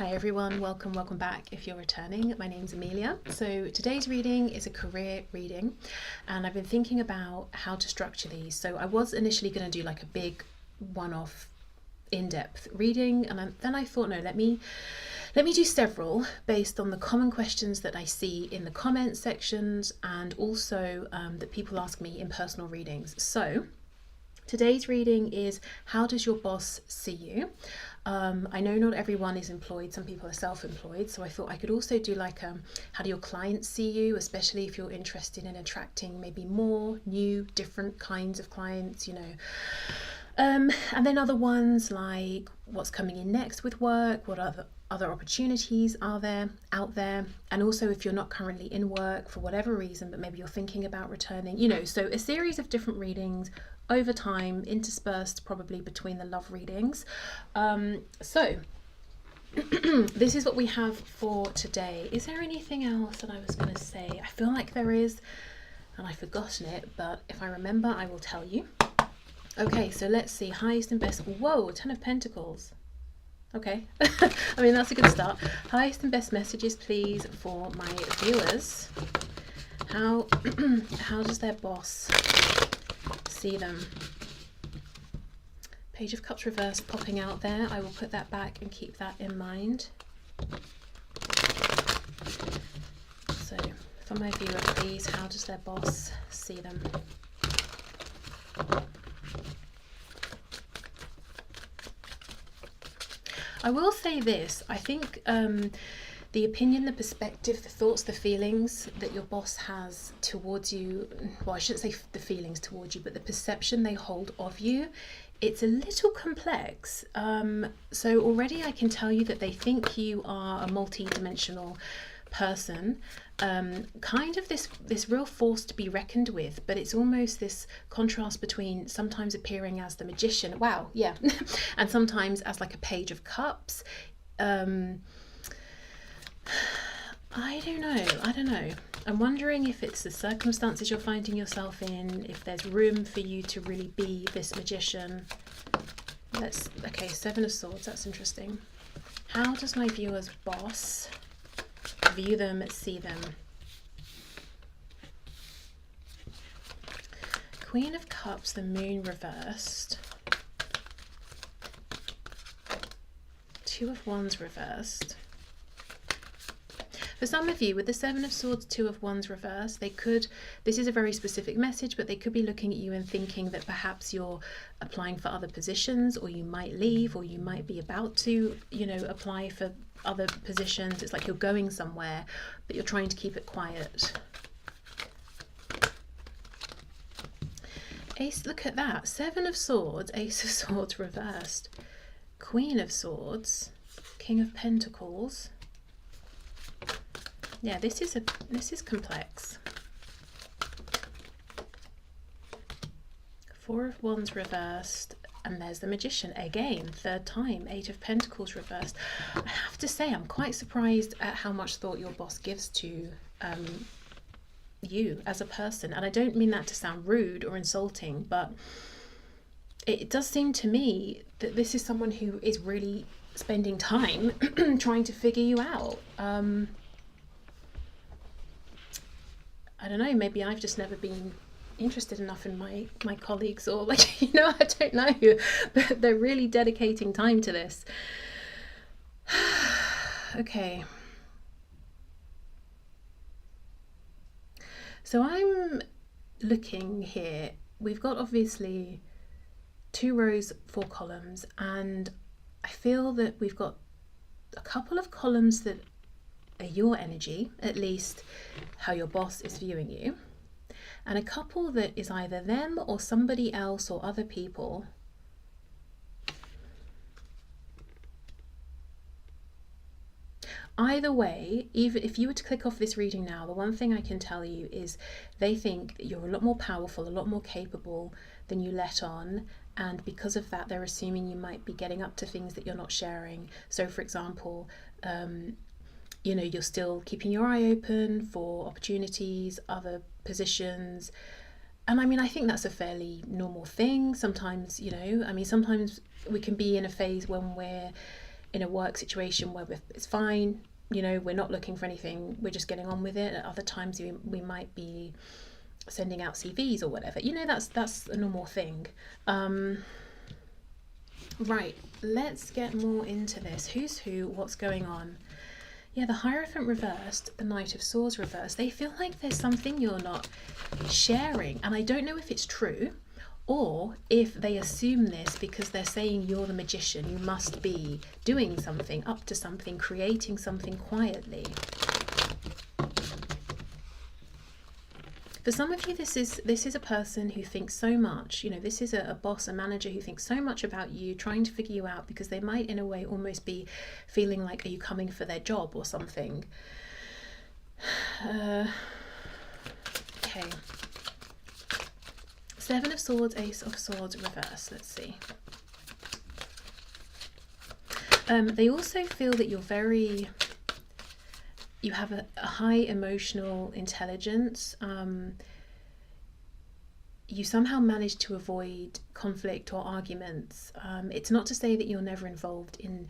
Hi everyone, welcome back if you're returning. My name's Amelia. So today's reading is a career reading and I've been thinking about how to structure these. So I was initially going to do like a big one-off in-depth reading, and then I thought, no, let me do several based on the common questions that I see in the comment sections and also that people ask me in personal readings. So today's reading is, how does your boss see you? I know not everyone is employed, some people are self-employed, so I thought I could also do like how do your clients see you, especially if you're interested in attracting maybe more new, different kinds of clients, you know. And then other ones like what's coming in next with work, what other opportunities are there out there, and also if you're not currently in work for whatever reason but maybe you're thinking about returning, you know. So a series of different readings over time, interspersed probably between the love readings. So this is what we have for today. Is there anything else that I was going to say? I feel like there is and I've forgotten it, but if I remember I will tell you. Okay, so let's see, highest and best. Whoa, 10 of Pentacles. Okay, I mean, that's a good start. Highest and best messages, please, for my viewers. How does their boss see them? Page of Cups reversed popping out there. I will put that back and keep that in mind. So, for my viewer, please, how does their boss see them? I will say this, I think the opinion, the perspective, the thoughts, the feelings that your boss has towards you, well, I shouldn't say the feelings towards you, but the perception they hold of you, it's a little complex. So already I can tell you that they think you are a multi-dimensional person, kind of this real force to be reckoned with, but it's almost this contrast between sometimes appearing as the magician, wow, yeah, and sometimes as like a Page of Cups. I don't know. I'm wondering if it's the circumstances you're finding yourself in, if there's room for you to really be this magician. Okay, Seven of Swords, that's interesting. How does my viewer's boss view them, see them? Queen of Cups, the Moon reversed. Two of Wands reversed. For some of you, with the Seven of Swords, Two of Wands reversed, this is a very specific message, but they could be looking at you and thinking that perhaps you're applying for other positions, or you might leave, or you might be about to, you know, apply for other positions. It's like you're going somewhere, but you're trying to keep it quiet. Ace, look at that. Seven of Swords, Ace of Swords reversed. Queen of Swords, King of Pentacles. Yeah, this is complex. Four of Wands reversed, and there's the Magician again, third time. Eight of Pentacles reversed. I have to say, I'm quite surprised at how much thought your boss gives to you as a person. And I don't mean that to sound rude or insulting, but it does seem to me that this is someone who is really spending time trying to figure you out. I don't know, maybe I've just never been interested enough in my colleagues, or like, you know, I don't know, but they're really dedicating time to this. Okay. So I'm looking here. We've got obviously 2 rows, 4 columns, and I feel that we've got a couple of columns that are your energy, at least how your boss is viewing you, and a couple that is either them or somebody else or other people. Either way, even if you were to click off this reading now, the one thing I can tell you is they think that you're a lot more powerful, a lot more capable than you let on, and because of that they're assuming you might be getting up to things that you're not sharing. So for example, you know, you're still keeping your eye open for opportunities, other positions. And I mean, I think that's a fairly normal thing. Sometimes, you know, I mean, sometimes we can be in a phase when we're in a work situation where it's fine, you know, we're not looking for anything, we're just getting on with it. At other times we might be sending out CVs or whatever, you know, that's a normal thing. Right, let's get more into this. Who's who, what's going on? Yeah, the Hierophant reversed, the Knight of Swords reversed. They feel like there's something you're not sharing, and I don't know if it's true or if they assume this because they're saying you're the magician, you must be doing something, up to something, creating something quietly. For some of you, this is a person who thinks so much, you know, this is a boss, a manager who thinks so much about you, trying to figure you out, because they might in a way almost be feeling like, are you coming for their job or something? Okay. Seven of Swords, Ace of Swords, reverse. Let's see. They also feel that you have a high emotional intelligence. You somehow manage to avoid conflict or arguments. It's not to say that you're never involved in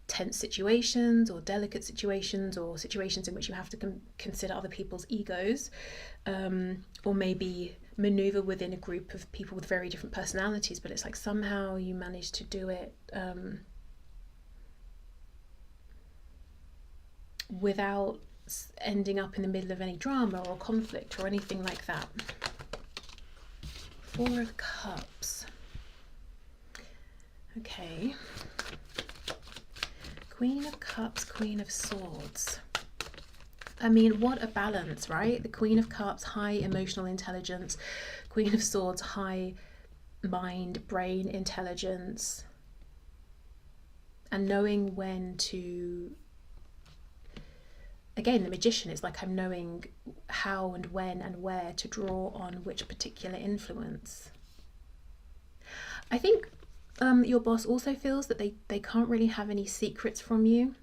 tense situations or delicate situations or situations in which you have to consider other people's egos, or maybe maneuver within a group of people with very different personalities, but it's like somehow you manage to do it without ending up in the middle of any drama or conflict or anything like that. Four of Cups. Okay. Queen of Cups, Queen of Swords. I mean, what a balance, right? The Queen of Cups, high emotional intelligence. Queen of Swords, high mind, brain intelligence. And knowing when to... Again, the Magician is like, I'm knowing how and when and where to draw on which particular influence. I think your boss also feels that they can't really have any secrets from you.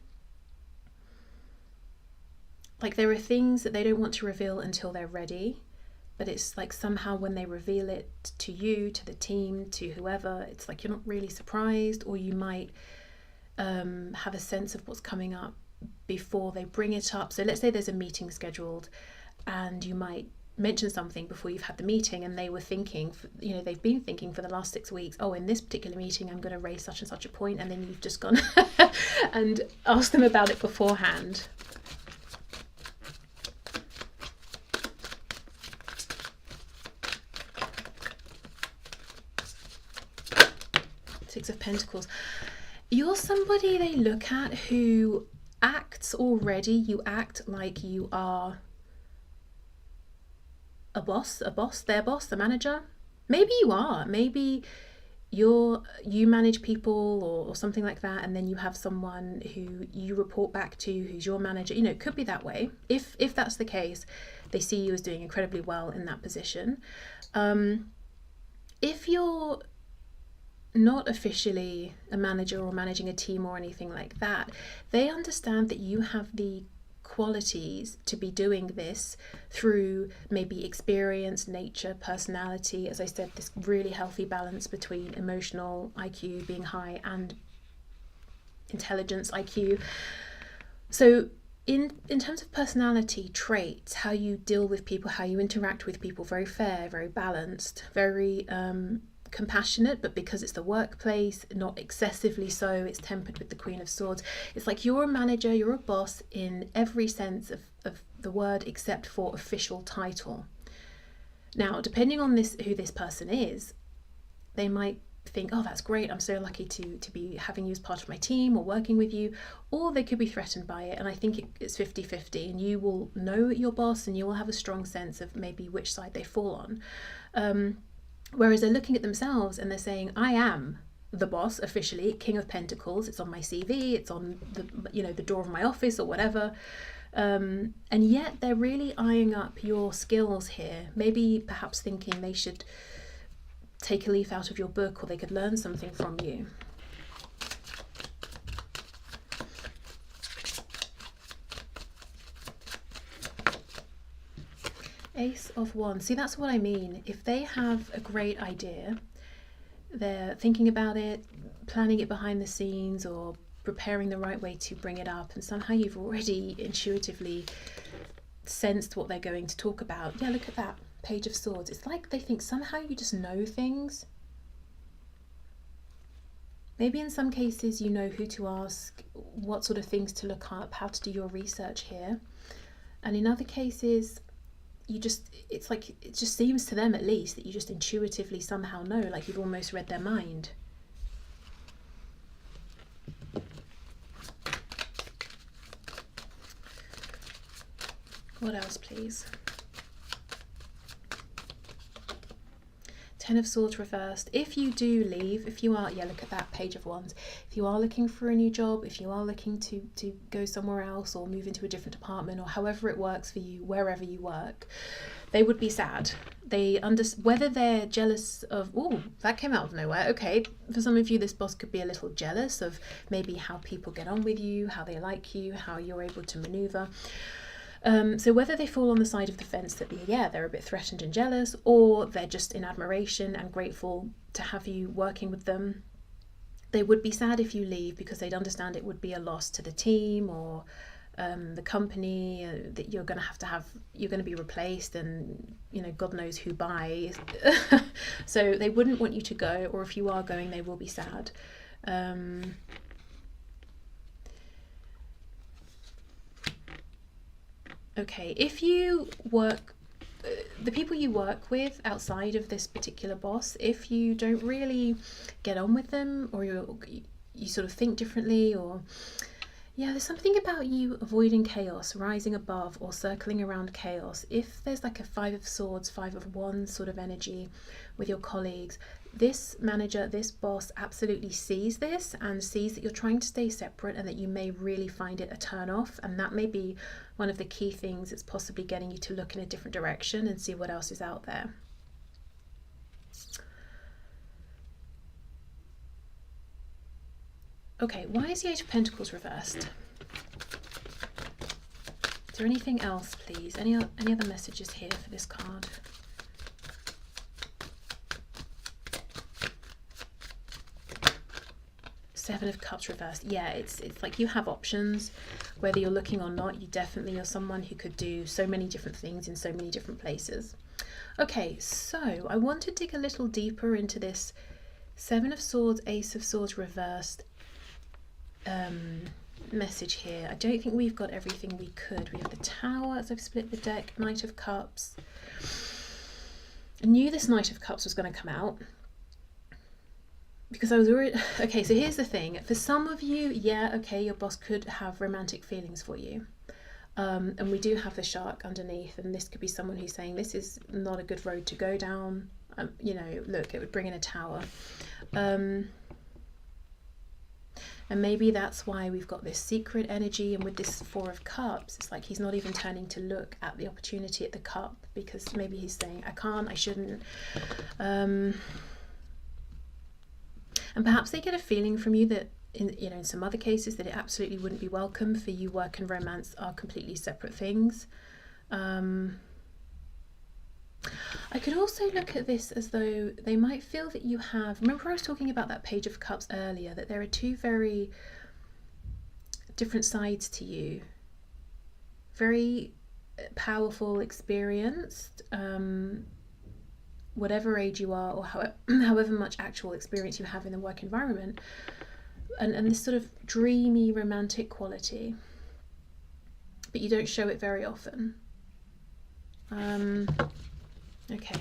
Like there are things that they don't want to reveal until they're ready, but it's like somehow when they reveal it to you, to the team, to whoever, it's like you're not really surprised, or you might have a sense of what's coming up before they bring it up. So let's say there's a meeting scheduled and you might mention something before you've had the meeting, and they were thinking, you know, they've been thinking for the last 6 weeks, oh, in this particular meeting I'm going to raise such and such a point, and then you've just gone and asked them about it beforehand. Six of Pentacles. You're somebody they look at who acts already, you act like you are a boss, their boss, the manager. Maybe you are, maybe you manage people or something like that, and then you have someone who you report back to who's your manager. You know, it could be that way. If that's the case, they see you as doing incredibly well in that position. If you're not officially a manager or managing a team or anything like that, they understand that you have the qualities to be doing this through maybe experience, nature, personality. As I said, this really healthy balance between emotional IQ being high and intelligence IQ. So in terms of personality traits, how you deal with people, how you interact with people, very fair, very balanced, very compassionate, but because it's the workplace, not excessively so. It's tempered with the Queen of Swords. It's like you're a manager, you're a boss in every sense of the word except for official title. Now, depending on who this person is, they might think, oh, that's great, I'm so lucky to be having you as part of my team or working with you, or they could be threatened by it. And I think it's 50-50, and you will know your boss and you will have a strong sense of maybe which side they fall on. Whereas they're looking at themselves and they're saying, I am the boss officially, King of Pentacles, it's on my CV, it's on the door of my office or whatever. And yet they're really eyeing up your skills here, maybe perhaps thinking they should take a leaf out of your book, or they could learn something from you. Ace of Wands. See, that's what I mean. If they have a great idea, they're thinking about it, planning it behind the scenes, or preparing the right way to bring it up, and somehow you've already intuitively sensed what they're going to talk about. Yeah, look at that Page of Swords. It's like they think somehow you just know things. Maybe in some cases you know who to ask, what sort of things to look up, how to do your research here. And in other cases, it's like it just seems to them, at least, that you just intuitively somehow know, like you've almost read their mind. What else, please? Ten of Swords reversed. If you do leave, if you are, yeah, look at that Page of Wands. If you are looking for a new job, if you are looking to go somewhere else or move into a different department, or however it works for you, wherever you work, they would be sad. Whether they're jealous of, oh, that came out of nowhere. Okay, for some of you, this boss could be a little jealous of maybe how people get on with you, how they like you, how you're able to maneuver. So whether they fall on the side of the fence that, yeah, they're a bit threatened and jealous, or they're just in admiration and grateful to have you working with them, they would be sad if you leave, because they'd understand it would be a loss to the team or the company, that you're going to be replaced, and, you know, God knows who by. So they wouldn't want you to go, or if you are going, they will be sad. Okay, if you work, the people you work with outside of this particular boss, if you don't really get on with them, or you sort of think differently, or yeah, there's something about you avoiding chaos, rising above, or circling around chaos. If there's like a Five of Swords, Five of Wands sort of energy with your colleagues, this manager, this boss absolutely sees this and sees that you're trying to stay separate, and that you may really find it a turn off, and that may be one of the key things that's possibly getting you to look in a different direction and see what else is out there. Okay, why is the Eight of Pentacles reversed? Is there anything else, please? Any other messages here for this card? Seven of Cups reversed. Yeah, it's like you have options, whether you're looking or not. You definitely are someone who could do so many different things in so many different places. Okay, so I want to dig a little deeper into this Seven of Swords, Ace of Swords reversed message here. I don't think we've got everything we could. We have the Tower, as I've split the deck, Knight of Cups. I knew this Knight of Cups was going to come out, because I was already... Okay, so here's the thing. For some of you, yeah, okay, your boss could have romantic feelings for you. And we do have the Shark underneath, and this could be someone who's saying this is not a good road to go down. You know, look, it would bring in a Tower. And maybe that's why we've got this secret energy, and with this Four of Cups, it's like he's not even turning to look at the opportunity at the cup, because maybe he's saying, I can't, I shouldn't. And perhaps they get a feeling from you that, in some other cases, that it absolutely wouldn't be welcome for you. Work and romance are completely separate things. I could also look at this as though they might feel that you have... Remember I was talking about that Page of Cups earlier, that there are two very different sides to you. Very powerful, experienced, whatever age you are, or however much actual experience you have in the work environment, and this sort of dreamy romantic quality, but you don't show it very often. Okay.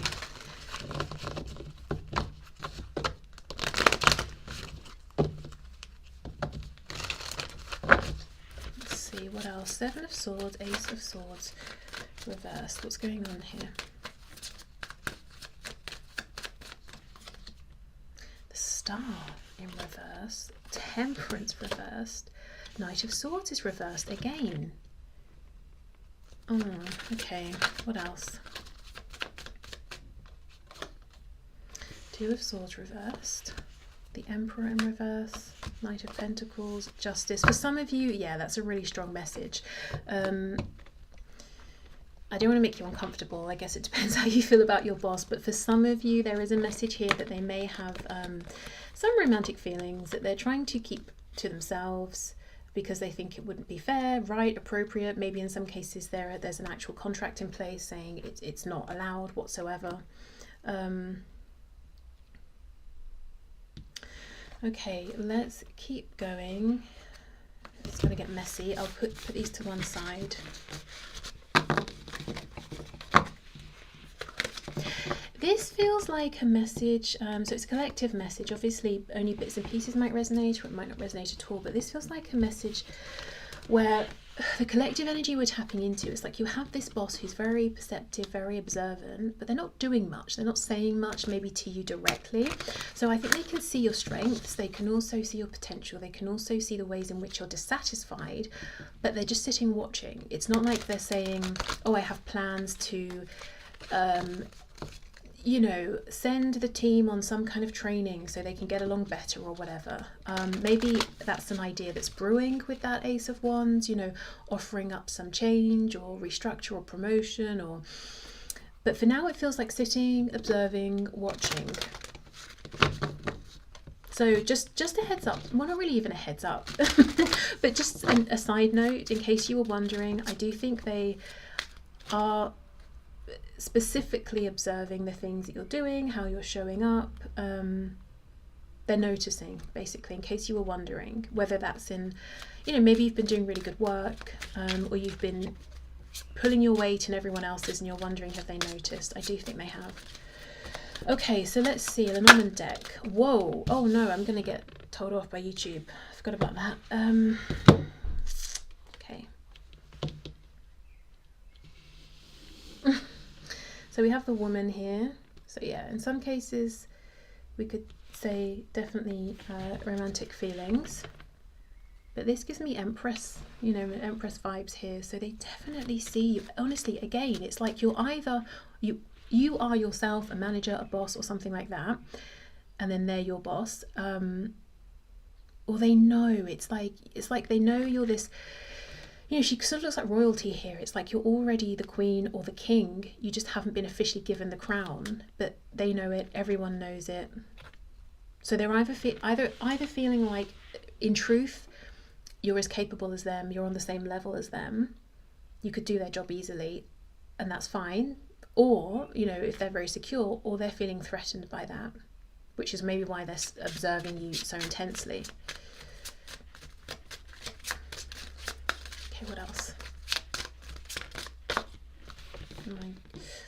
Let's see, what else? Seven of Swords, Ace of Swords reversed. What's going on here? The Star in reverse, Temperance reversed, Knight of Swords is reversed again. Oh, okay, what else? Two of Swords reversed, the Emperor in reverse, Knight of Pentacles, Justice. For some of you, yeah, that's a really strong message. I don't want to make you uncomfortable. I guess it depends how you feel about your boss, but for some of you, there is a message here that they may have some romantic feelings that they're trying to keep to themselves because they think it wouldn't be fair, right, appropriate. Maybe in some cases there's an actual contract in place saying it's not allowed whatsoever. Okay, let's keep going. It's going to get messy. I'll put these to one side. This feels like a message, so it's a collective message. Obviously, only bits and pieces might resonate, or it might not resonate at all, but this feels like a message where the collective energy we're tapping into, it's like you have this boss who's very perceptive, very observant, but they're not doing much. They're not saying much maybe to you directly. So I think they can see your strengths. They can also see your potential. They can also see the ways in which you're dissatisfied, but they're just sitting watching. It's not like they're saying, oh, I have plans to you know, send the team on some kind of training so they can get along better or whatever. Maybe that's an idea that's brewing with that Ace of Wands, you know, offering up some change or restructure or promotion, or, but for now it feels like sitting, observing, watching. So just a heads up, well, not really even a heads up, but just a side note in case you were wondering, I do think they are specifically observing the things that you're doing, how you're showing up. They're noticing, basically, in case you were wondering, whether that's in, you know, maybe you've been doing really good work, or you've been pulling your weight and everyone else's and you're wondering, have they noticed? I do think they have. Okay, so let's see, Lenormand deck. Whoa, oh no, I'm gonna get told off by YouTube. I forgot about that. Okay. So we have the woman here. So yeah, in some cases we could say definitely romantic feelings, but this gives me Empress, you know, Empress vibes here. So they definitely see you. Honestly, again, it's like you're either you are yourself a manager, a boss, or something like that, and then they're your boss, or they know. It's like they know you're this. You know, she sort of looks like royalty here. It's like you're already the queen or the king. You just haven't been officially given the crown, but they know it. Everyone knows it. So they're either feeling like, in truth, you're as capable as them. You're on the same level as them. You could do their job easily, and that's fine. Or, you know, if they're very secure, or they're feeling threatened by that, which is maybe why they're observing you so intensely. What else?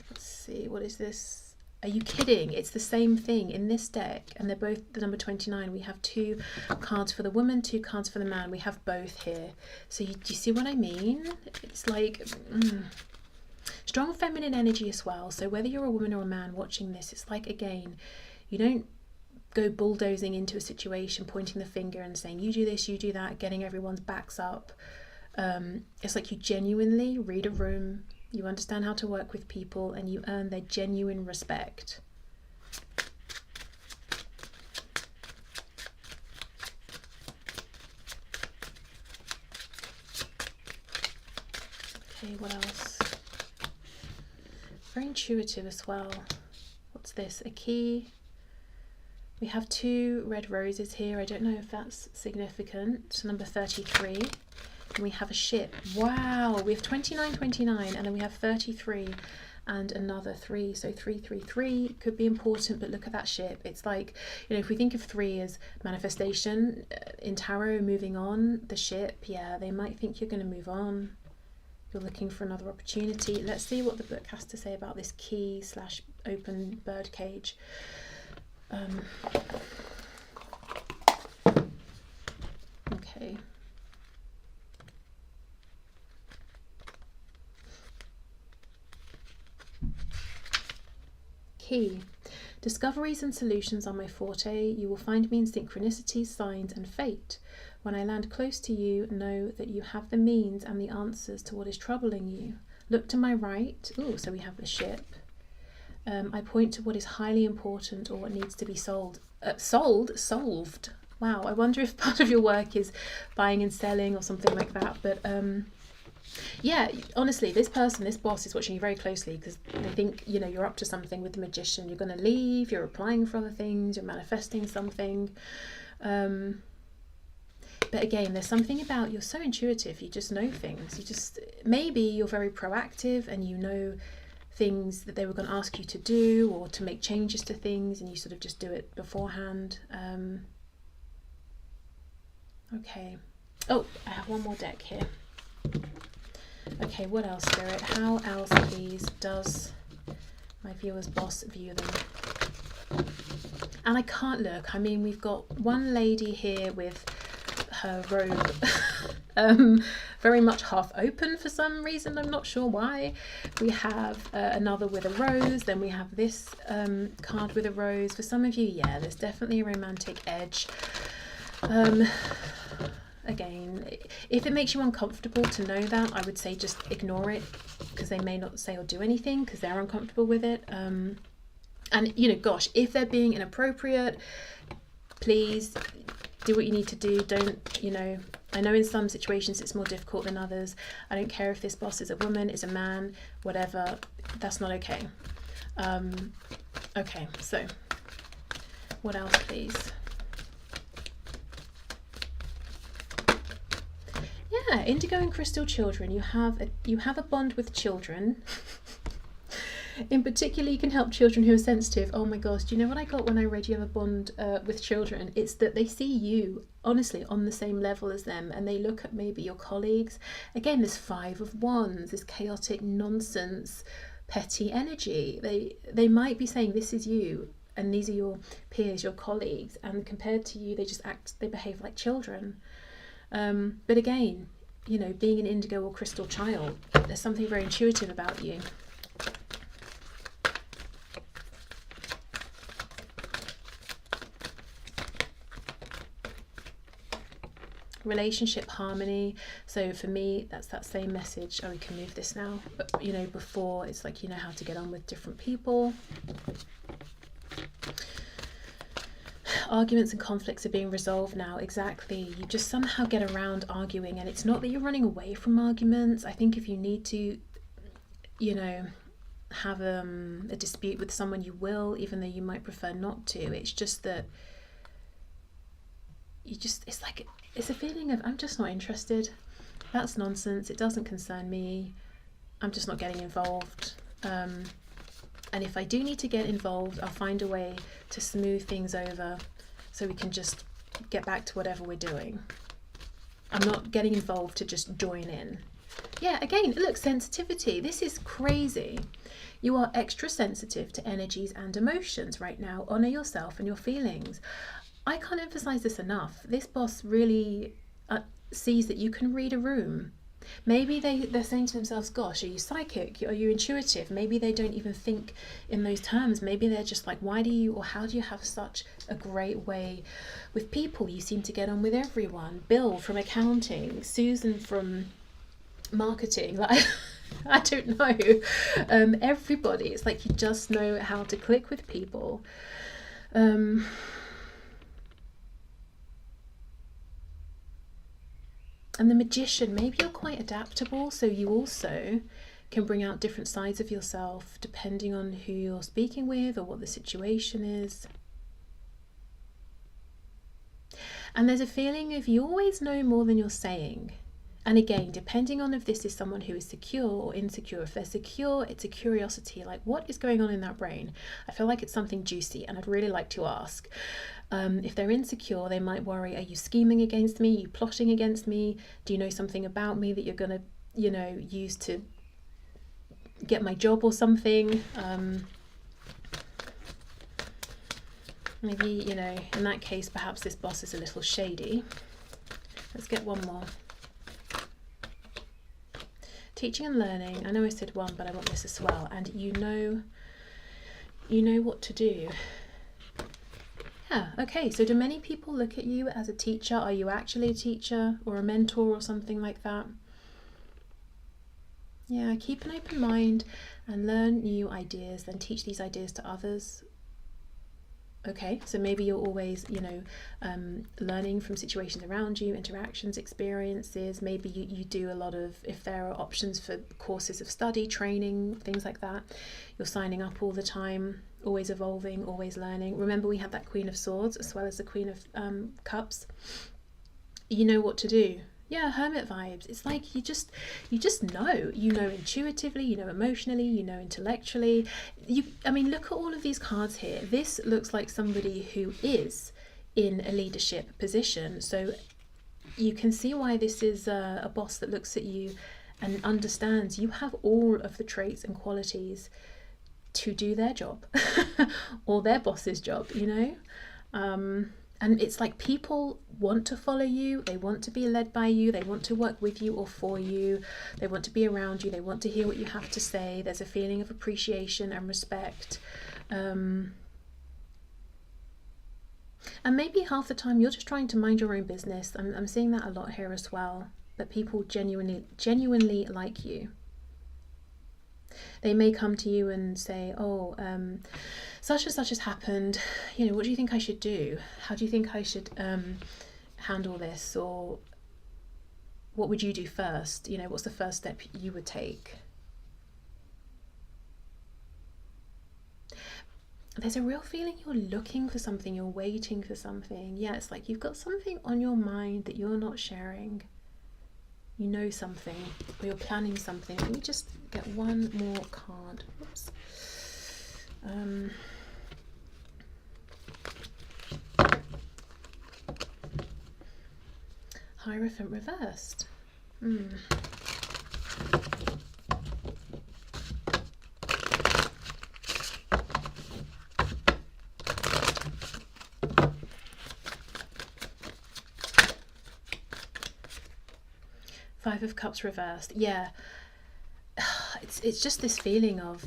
Let's see, what is this? Are you kidding? It's the same thing in this deck, and they're both the number 29. We have 2 cards for the woman, 2 cards for the man. We have both here. So do you see what I mean? It's like strong feminine energy as well. So whether you're a woman or a man watching this, it's like, again, you don't go bulldozing into a situation, pointing the finger and saying, you do this, you do that, getting everyone's backs up. It's like you genuinely read a room, you understand how to work with people, and you earn their genuine respect. Okay, what else? Very intuitive as well. What's this? A key. We have 2 red roses here. I don't know if that's significant. Number 33. And we have a ship. Wow, we have 29, 29, and then we have 33 and another 3. So 333 could be important, but look at that ship. It's like, you know, if we think of 3 as manifestation in tarot, moving on, the ship, yeah, they might think you're going to move on. You're looking for another opportunity. Let's see what the book has to say about this key / open bird cage. Okay. Key. Discoveries and solutions are my forte. You will find me in synchronicities, signs, and fate. When I land close to you, know that you have the means and the answers to what is troubling you. Look to my right. Oh, so we have the ship. I point to what is highly important or what needs to be solved. Wow, I wonder if part of your work is buying and selling or something like that. But yeah, honestly, this person, this boss is watching you very closely because they think, you know, you're up to something with the Magician. You're going to leave, you're applying for other things, you're manifesting something. But again, there's something about, you're so intuitive, you just know things. You just, maybe you're very proactive and you know things that they were going to ask you to do or to make changes to things, and you sort of just do it beforehand. Okay. Oh, I have one more deck here. Okay, what else, Spirit? How else, please, does my viewer's boss view them? And I can't look. I mean, we've got one lady here with her robe very much half open for some reason. I'm not sure why. We have another with a rose. Then we have this card with a rose. For some of you, yeah, there's definitely a romantic edge. Again, if it makes you uncomfortable to know that, I would say just ignore it, because they may not say or do anything because they're uncomfortable with it. And, you know, gosh, if they're being inappropriate, please do what you need to do. Don't, you know, I know in some situations it's more difficult than others. I don't care if this boss is a woman, is a man, whatever. That's not okay. Okay, so what else, please? Yeah, indigo and crystal children. You have a bond with children. In particular, you can help children who are sensitive. Oh my gosh, do you know what I got when I read you have a bond with children? It's that they see you, honestly, on the same level as them, and they look at maybe your colleagues. Again, there's 5 of Wands, this chaotic nonsense, petty energy. They might be saying this is you, and these are your peers, your colleagues, and compared to you, they behave like children. But again, you know, being an indigo or crystal child, there's something very intuitive about you. Relationship harmony. So for me, that's that same message. Oh, we can move this now. But, you know, before, it's like you know how to get on with different people. Arguments and conflicts are being resolved now. Exactly. You just somehow get around arguing, and it's not that you're running away from arguments. I think if you need to, you know, have a dispute with someone, you will, even though you might prefer not to. It's just that it's a feeling of, I'm just not interested. That's nonsense. It doesn't concern me. I'm just not getting involved. And if I do need to get involved, I'll find a way to smooth things over so we can just get back to whatever we're doing. I'm not getting involved to just join in. Yeah, again, look, sensitivity. This is crazy. You are extra sensitive to energies and emotions right now. Honor yourself and your feelings. I can't emphasize this enough. This boss really sees that you can read a room. Maybe they're saying to themselves, gosh, are you psychic? Are you intuitive? Maybe they don't even think in those terms. Maybe they're just like, why do you, or how do you have such a great way with people? You seem to get on with everyone. Bill from accounting, Susan from marketing, like I don't know. Everybody, it's like you just know how to click with people. And the Magician, maybe you're quite adaptable, so you also can bring out different sides of yourself depending on who you're speaking with or what the situation is. And there's a feeling of you always know more than you're saying. And again, depending on if this is someone who is secure or insecure. If they're secure, it's a curiosity, like what is going on in that brain? I feel like it's something juicy and I'd really like to ask. If they're insecure, they might worry, are you scheming against me? Are you plotting against me? Do you know something about me that you're going to, you know, use to get my job or something? Maybe, you know, in that case, perhaps this boss is a little shady. Let's get one more. Teaching and learning. I know I said one, but I want this as well. And you know what to do. Yeah, okay, so do many people look at you as a teacher? Are you actually a teacher or a mentor or something like that? Yeah, keep an open mind and learn new ideas, then teach these ideas to others. Okay, so maybe you're always, you know, learning from situations around you, interactions, experiences. Maybe you do a lot of, if there are options for courses of study, training, things like that, you're signing up all the time, always evolving, always learning. Remember, we have that Queen of Swords as well as the Queen of Cups. you know what to do. Yeah, hermit vibes. It's like you just know. You know intuitively, you know emotionally, you know intellectually. I mean, look at all of these cards here. This looks like somebody who is in a leadership position. So you can see why this is a boss that looks at you and understands you have all of the traits and qualities to do their job or their boss's job, you know. And it's like people want to follow you, they want to be led by you, they want to work with you or for you, they want to be around you, they want to hear what you have to say. There's a feeling of appreciation and respect. And maybe half the time you're just trying to mind your own business. I'm seeing that a lot here as well, that people genuinely like you. They may come to you and say, oh, such and such has happened, you know, what do you think I should do? How do you think I should handle this? Or what would you do first? You know, what's the first step you would take? There's a real feeling you're looking for something, you're waiting for something. Yeah, it's like you've got something on your mind that you're not sharing. You know something, or you're planning something. Let me just get one more card. Oops. Hierophant reversed. 5 of Cups reversed. Yeah, it's just this feeling of,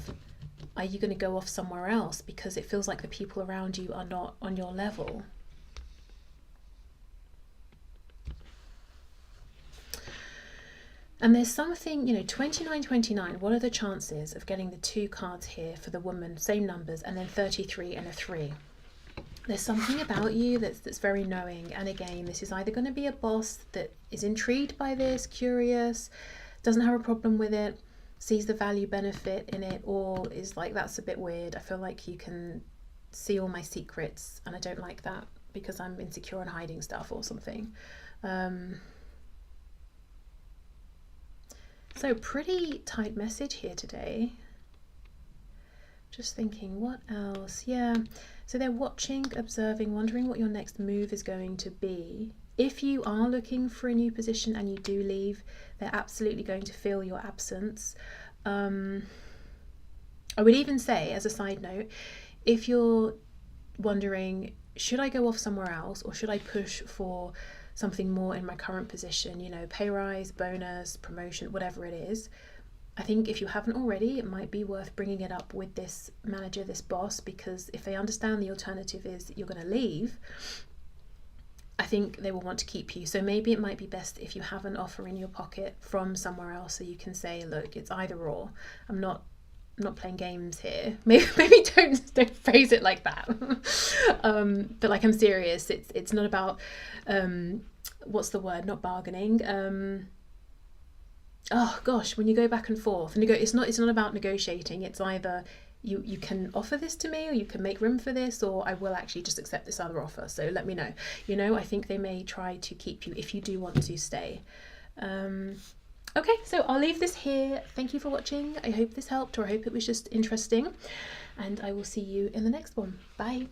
are you going to go off somewhere else because it feels like the people around you are not on your level? And there's something, you know, 29, what are the chances of getting the 2 cards here for the woman, same numbers, and then 33 and a 3? There's something about you that's very knowing. And again, this is either going to be a boss that is intrigued by this, curious, doesn't have a problem with it, sees the value benefit in it, or is like, that's a bit weird. I feel like you can see all my secrets and I don't like that because I'm insecure and hiding stuff or something. So pretty tight message here today. Just thinking, what else? Yeah, so they're watching, observing, wondering what your next move is going to be. If you are looking for a new position and you do leave, they're absolutely going to feel your absence. I would even say, as a side note, if you're wondering, should I go off somewhere else or should I push for something more in my current position, you know, pay rise, bonus, promotion, whatever it is, I think if you haven't already, it might be worth bringing it up with this manager, this boss, because if they understand the alternative is you're going to leave, I think they will want to keep you. So maybe it might be best if you have an offer in your pocket from somewhere else, so you can say, look, it's either or. I'm not playing games here. Maybe don't phrase it like that. But like, I'm serious. It's not about what's the word? Not bargaining. Oh gosh, when you go back and forth, it's not about negotiating. It's either you can offer this to me, or you can make room for this, or I will actually just accept this other offer. So let me know. You know, I think they may try to keep you if you do want to stay. Okay, so I'll leave this here. Thank you for watching. I hope this helped, or I hope it was just interesting, and I will see you in the next one. Bye.